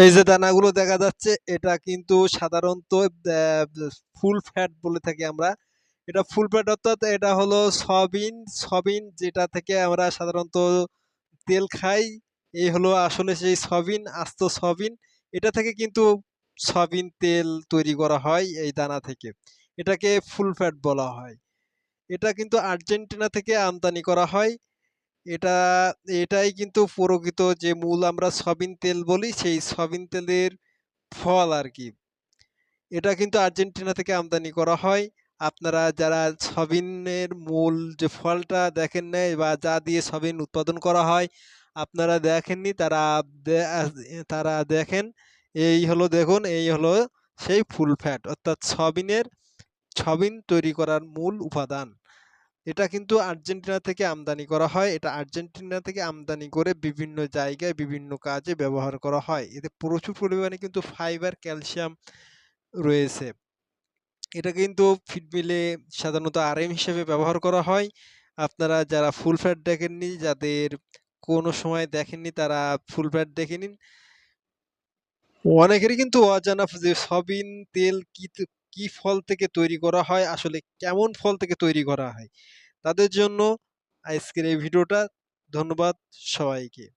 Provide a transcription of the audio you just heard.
এই যে দানাগুলো দেখা যাচ্ছে এটা কিন্তু সাধারণত ফুল ফ্যাট বলে থাকি আমরা। এটা ফুল ফ্যাট অর্থাৎ এটা হলো সয়াবিন। সয়াবিন যেটা থেকে আমরা সাধারণত তেল খাই, এই হলো আসলে সেই সয়াবিন, আস্ত সয়াবিন। এটা থেকে কিন্তু সয়াবিন তেল তৈরি করা হয় এই দানা থেকে। এটাকে ফুল ফ্যাট বলা হয়। এটা কিন্তু আর্জেন্টিনা থেকে আমদানি করা হয়। এটা এটাই কিন্তু প্রকৃত যে মূল আমরা সয়াবিন তেল বলি, সেই সয়াবিন তেলের ফল আরকি। এটা কিন্তু আর্জেন্টিনা থেকে আমদানি করা হয়। আপনারা যারা সয়াবিনের মূল যে ফলটা দেখেন নাই বা যা দিয়ে সয়াবিন উৎপাদন করা হয়, আপনারা দেখেননি তারা দেখেন। এই হলো দেখুন, এই হলো সেই ফুল ফ্যাট অর্থাৎ সয়াবিন তৈরি করার মূল উপাদান। এটা কিন্তু আর্জেন্টিনা থেকে আমদানি করা হয়। এটা আর্জেন্টিনা থেকে আমদানি করে বিভিন্ন জায়গায় বিভিন্ন কাজে ব্যবহার করা হয়। এতে প্রচুর পরিমাণে কিন্তু ফাইবার, ক্যালসিয়াম রয়েছে। এটা কিন্তু ফিড মিলে সাধারণত আরএম হিসেবে ব্যবহার করা হয়। আপনারা যারা ফুল ফ্যাট দেখেননি, যাদের কোনো সময় দেখেননি তারা ফুল ফ্যাট দেখে নিন। অনেকেরই কিন্তু অজানা যে সয়াবিন তেল কি ফল থেকে তৈরি করা হয়, আসলে কেমন ফল থেকে তৈরি করা হয়। তাদের জন্য আজকের এই ভিডিওটা। ধন্যবাদ সবাইকে।